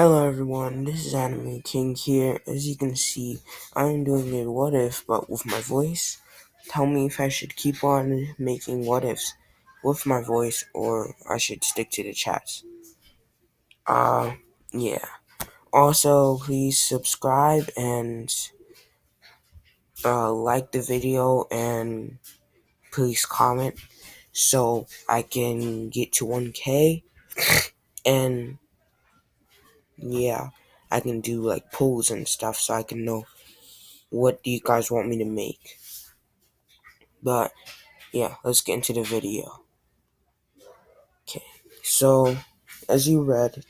Hello everyone, this is Anime King here. As you can see, I am doing a what if but with my voice. Tell me if I should keep on making what ifs with my voice or I should stick to the chats. Uh yeah. Also, please subscribe and like the video and please comment so I can get to 1K and yeah, I can do like polls and stuff so I can know what do you guys want me to make. But yeah, let's get into the video. Okay, so as you read,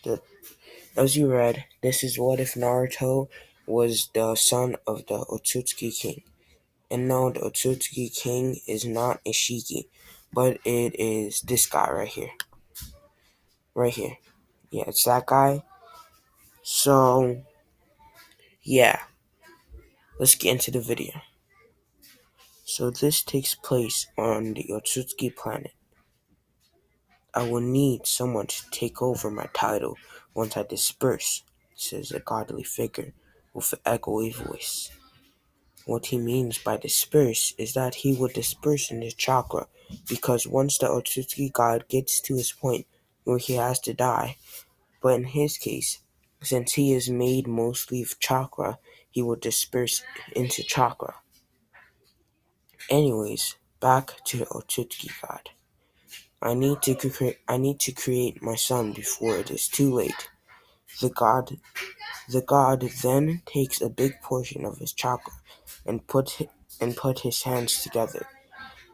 this is what if Naruto was the son of the Otsutsuki king. And no, the Otsutsuki king is not a Shiki, but it is this guy right here. Right here. Yeah, it's that guy. So yeah, let's get into the video. So this takes place on the Otsutsuki planet. I will need someone to take over my title once I disperse, says a godly figure with an echoey voice. What he means by disperse is that he will disperse in his chakra, because once the Otsutsuki god gets to his point where he has to die, but in his case, since he is made mostly of chakra, he will disperse into chakra. Anyways, back to the Otsutsuki god. I need to create my son before it is too late. The god then takes a big portion of his chakra and put his hands together.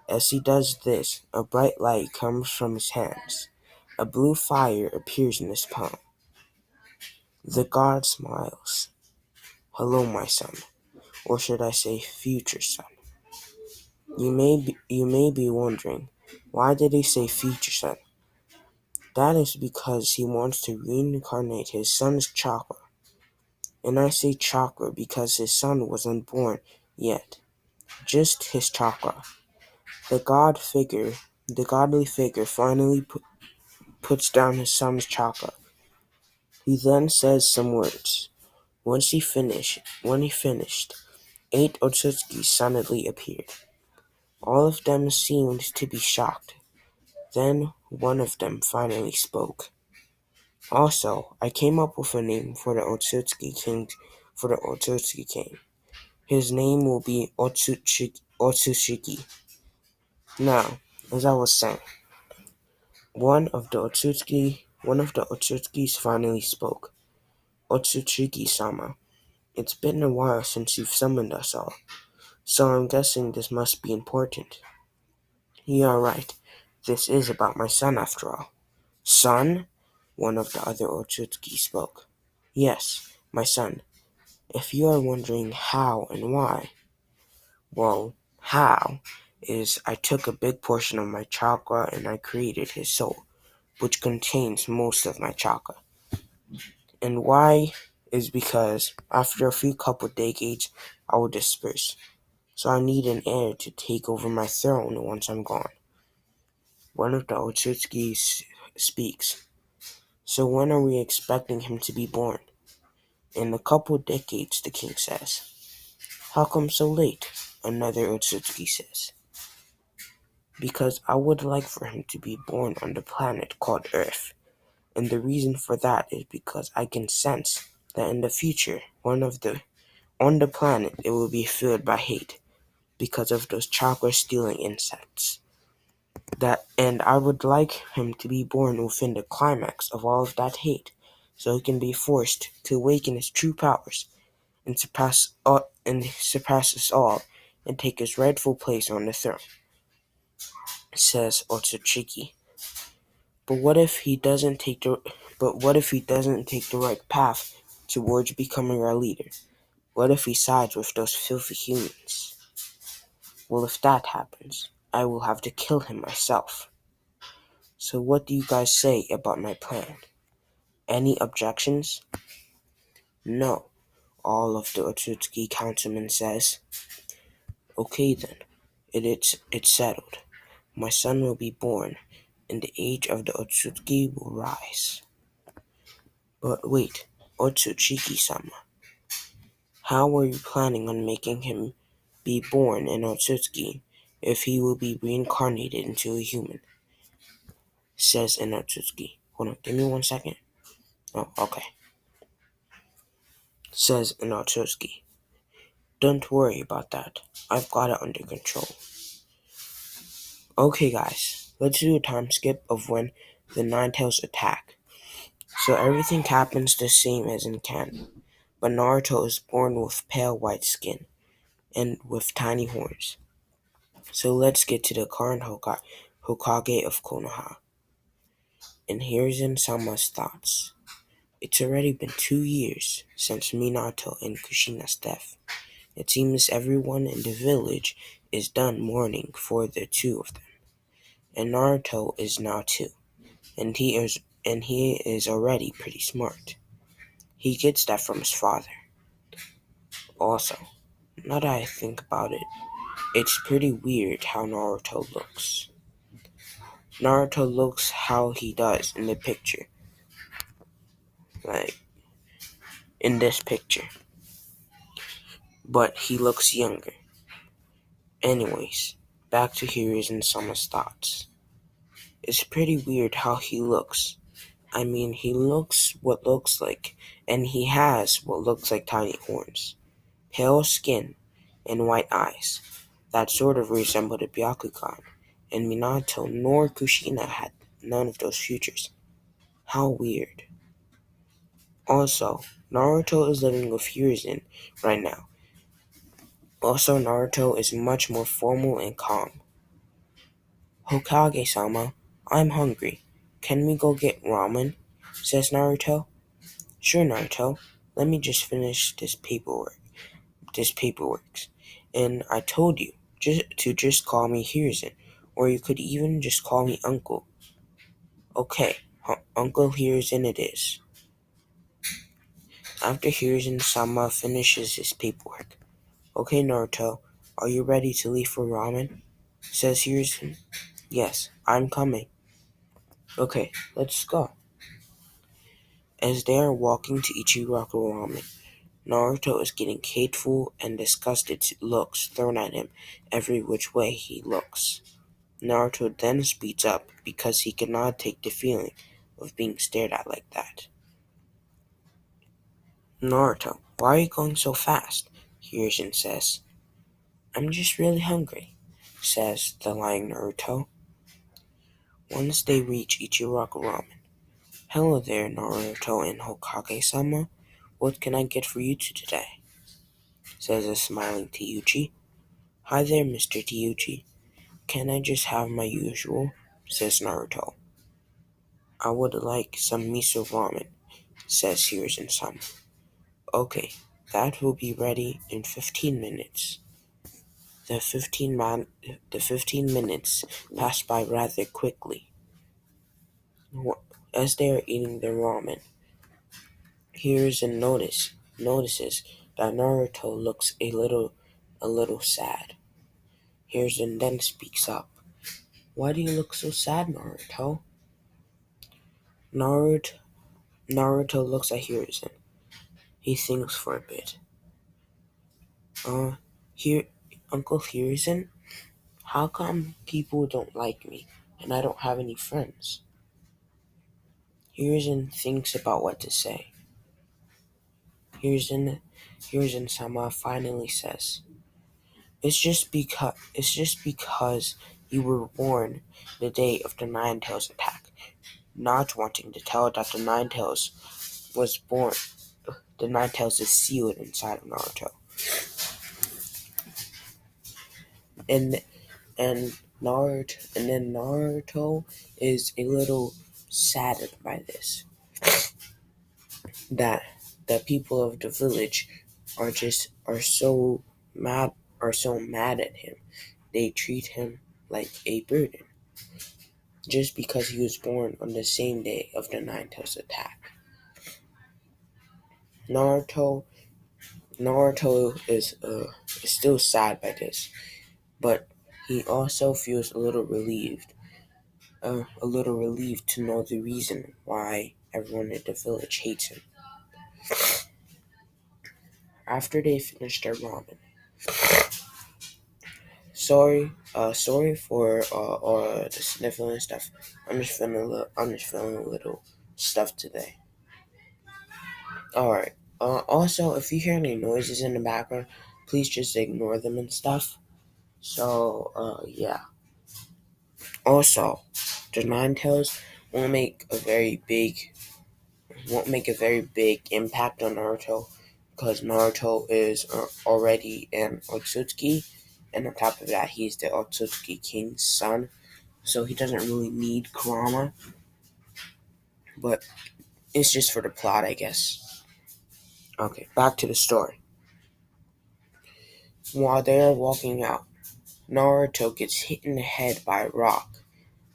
As he does this, a bright light comes from his hands. A blue fire appears in his palm. The god smiles. Hello, my son, or should I say future son. You may be wondering, why did he say future son? That is because he wants to reincarnate his son's chakra. And I say chakra because his son wasn't born yet. Just his chakra. The godly figure finally puts down his son's chakra. He then says some words. When he finished, 8 Otsutsuki suddenly appeared. All of them seemed to be shocked. Then one of them finally spoke. Also, I came up with a name for the Otsutsuki king. His name will be Otsutsuki. Now, as I was saying, one of the Otsutsukis finally spoke. Otsutsuki-sama, it's been a while since you've summoned us all, so I'm guessing this must be important. You are right. This is about my son after all. Son? One of the other Otsutsuki spoke. Yes, my son. If you are wondering how and why, well, how is I took a big portion of my chakra and I created his soul, which contains most of my chakra. And why is because after a few couple decades, I will disperse. So I need an heir to take over my throne once I'm gone. One of the Otsutsuki speaks. So when are we expecting him to be born? In a couple decades, the king says. How come so late? Another Otsutsuki says. Because I would like for him to be born on the planet called Earth. And the reason for that is because I can sense that in the future, on the planet, it will be filled by hate because of those chakra-stealing insects. And I would like him to be born within the climax of all of that hate, so he can be forced to awaken his true powers and surpass us all and take his rightful place on the throne, says Otsutsuki. But what if he doesn't take the right path towards becoming our leader? What if he sides with those filthy humans? Well, if that happens, I will have to kill him myself. So what do you guys say about my plan? Any objections? No, all of the Otsutsuki councilmen says. Okay then, it's settled. My son will be born, and the age of the Otsutsuki will rise. But wait, Otsutsuki-sama, how are you planning on making him be born in Otsutsuki if he will be reincarnated into a human? Says in Otsutsuki. Hold on, give me 1 second. Oh, okay. Says in Otsutsuki. Don't worry about that. I've got it under control. Okay, guys, let's do a time skip of when the Ninetales attack. So everything happens the same as in canon, but Naruto is born with pale white skin and with tiny horns. So let's get to the current Hokage of Konoha. And here's in Sama's thoughts. It's already been 2 years since Minato and Kushina's death. It seems everyone in the village is done mourning for the two of them. And Naruto is now too. And he is already pretty smart. He gets that from his father. Also, now that I think about it, it's pretty weird how Naruto looks. Naruto looks how he does in the picture. Like, in this picture. But he looks younger. Anyways, back to Hiruzen Sama's thoughts. It's pretty weird how he looks. I mean, he looks what looks like, and he has what looks like tiny horns, pale skin, and white eyes that sort of resemble the Byakugan, and Minato nor Kushina had none of those features. How weird. Also, Naruto is living with Hiruzen right now. Also, Naruto is much more formal and calm. Hokage-sama, I'm hungry. Can we go get ramen? Says Naruto. Sure, Naruto. Let me just finish this paperwork. And I told you just call me Hiruzen, or you could even just call me Uncle. Okay, Uncle Hiruzen it is. After Hiruzen-sama finishes his paperwork. Okay, Naruto, are you ready to leave for ramen? Says Hiruzen. Yes, I'm coming. Okay, let's go. As they are walking to Ichiraku Ramen, Naruto is getting hateful and disgusted looks thrown at him every which way he looks. Naruto then speeds up because he cannot take the feeling of being stared at like that. Naruto, why are you going so fast? Hiruzen says. I'm just really hungry, says the lying Naruto. Once they reach Ichiraku Ramen. Hello there, Naruto and Hokage-sama. What can I get for you two today? Says a smiling Teuchi. Hi there, Mr. Teuchi. Can I just have my usual? Says Naruto. I would like some miso ramen, says Hiruzen-sama. Okay, that will be ready in 15 minutes. The 15 minutes pass by rather quickly. As they are eating their ramen, notices that Naruto looks a little sad. Hiruzen then speaks up. Why do you look so sad, Naruto? Naruto looks at Hiruzen. He thinks for a bit. Here, Uncle Hiruzen, how come people don't like me and I don't have any friends? Hiruzen thinks about what to say. Hiruzen-sama finally says, It's just because you were born the day of the Ninetales attack, not wanting to tell that the Ninetales was born. The Ninetales is sealed inside of Naruto. And then Naruto is a little saddened by this. That the people of the village are so mad at him. They treat him like a burden just because he was born on the same day of the Ninetales attack. Naruto is still sad by this, but he also feels a little relieved to know the reason why everyone in the village hates him. After they finish their ramen. Sorry for all the sniffling and stuff. I'm just feeling a little stuffed today. All right. Also, if you hear any noises in the background, please just ignore them and stuff. So, yeah. Also, the Nine Tails won't make a very big won't make a very big impact on Naruto because Naruto is already an Otsutsuki, and on top of that, he's the Otsutsuki King's son. So he doesn't really need Kurama, but it's just for the plot, I guess. Okay, back to the story. While they are walking out, Naruto gets hit in the head by a rock.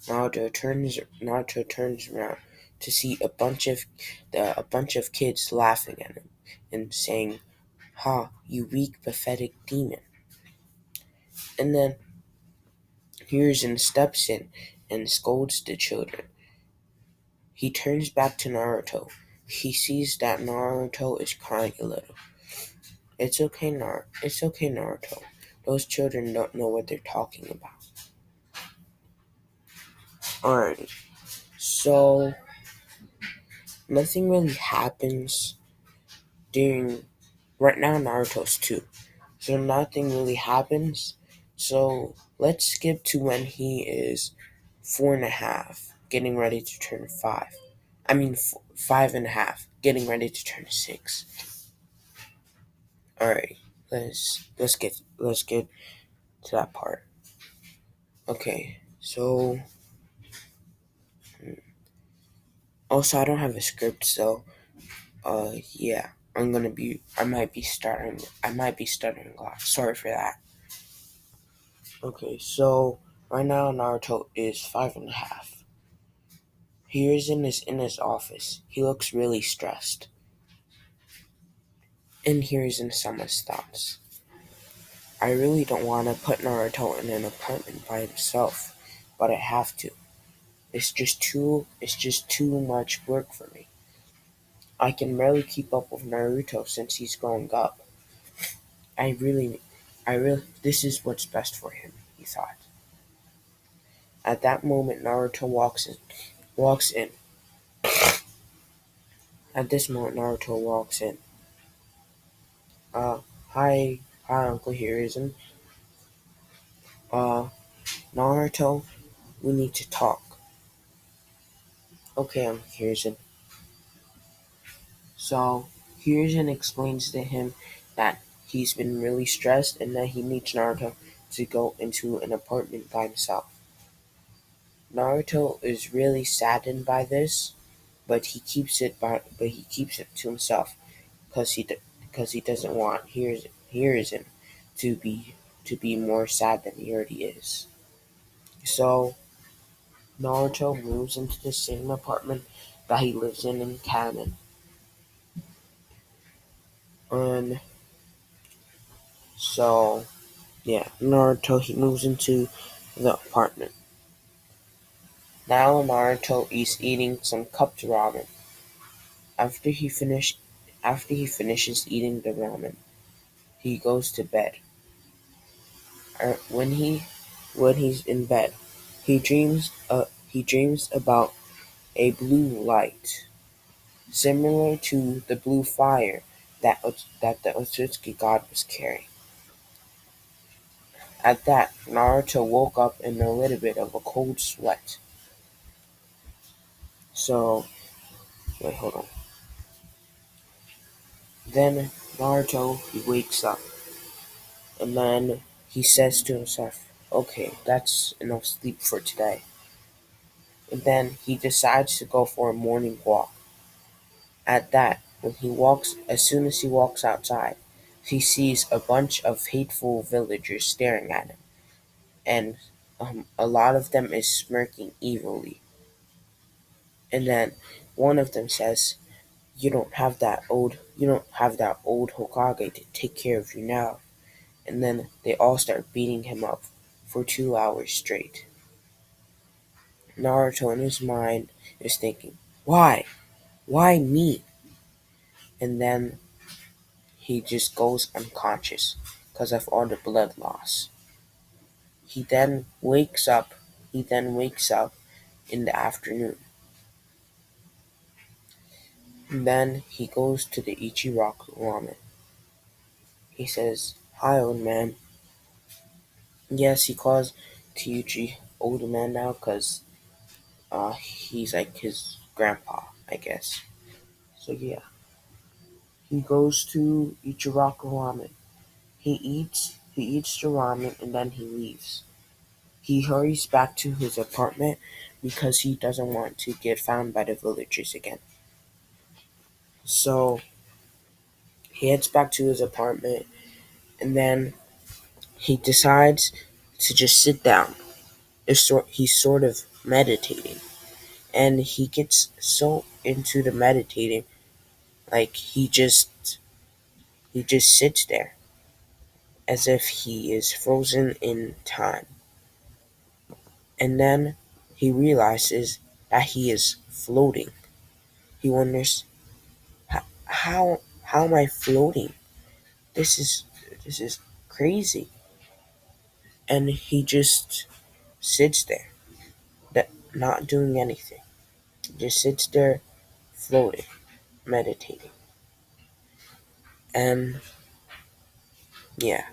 Naruto turns around to see a bunch of kids laughing at him and saying, "Ha, you weak, pathetic demon." And then Hiruzen steps in and scolds the children. He turns back to Naruto. He sees that Naruto is crying a little. It's okay, Naruto. Those children don't know what they're talking about. Alrighty. So nothing really happens during right now Naruto's 2. So nothing really happens. So let's skip to when he is 4.5, getting ready to turn 5. I mean 5.5, getting ready to turn 6. Alright, let's get to that part. Okay, so also I don't have a script, so yeah, I might be stuttering a lot. Sorry for that. Okay, so right now Naruto is 5.5. Hiruzen is in his office. He looks really stressed. And Hiruzen-sama's thoughts. I really don't want to put Naruto in an apartment by himself, but I have to. It's just too much work for me. I can barely keep up with Naruto since he's growing up. I really, this is what's best for him, he thought. At that moment, Naruto walks in. At this moment, Naruto walks in. Uh, hi, Uncle Hiruzen. Uh, Naruto, we need to talk. Okay, Uncle Hiruzen. So, Hiruzen explains to him that he's been really stressed and that he needs Naruto to go into an apartment by himself. Naruto is really saddened by this, but he keeps it to himself because he doesn't want Hiruzen to be more sad than he already is. So Naruto moves into the same apartment that he lives in canon, and so yeah, Naruto he moves into the apartment. Now Naruto is eating some cupped ramen. After he finish After he finishes eating the ramen, he goes to bed. When he's in bed, he dreams about a blue light, similar to the blue fire that the Otsutsuki god was carrying. At that, Naruto woke up in a little bit of a cold sweat. So, wait, hold on. Then Naruto he wakes up, and then he says to himself, "Okay, that's enough sleep for today." And then he decides to go for a morning walk. At that, as soon as he walks outside, he sees a bunch of hateful villagers staring at him, and a lot of them is smirking evilly. And then one of them says, you don't have that old Hokage to take care of you now." And then they all start beating him up for 2 hours straight. Naruto in his mind is thinking, why? Why me? and then he just goes unconscious because of all the blood loss. He then wakes up. He then wakes up in the afternoon. And then he goes to the Ichiraku ramen. He says, "Hi, old man." Yes, he calls Tiyuchi old man now because he's like his grandpa, I guess. So yeah, he goes to Ichiraku ramen. He eats the ramen and then he leaves. He hurries back to his apartment because he doesn't want to get found by the villagers again. So he heads back to his apartment and then he decides to just sit down. He's sort of meditating, and he gets so into the meditating, like he just sits there as if he is frozen in time. And then he realizes that he is floating. He wonders, how am I floating? This is this is crazy. And he just sits there, not doing anything. He just sits there, floating, meditating. And yeah,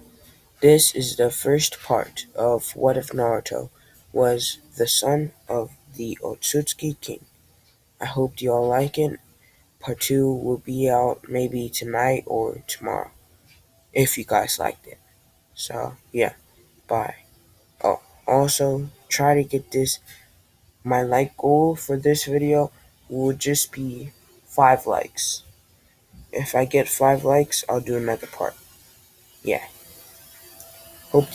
this is the first part of What If Naruto was the son of the Otsutsuki king. I hope you all like it. Part 2 will be out maybe tonight or tomorrow, if you guys liked it. So, yeah, bye. Oh, also, try to get this. My like goal for this video will just be 5 likes. If I get 5 likes, I'll do another part. Yeah.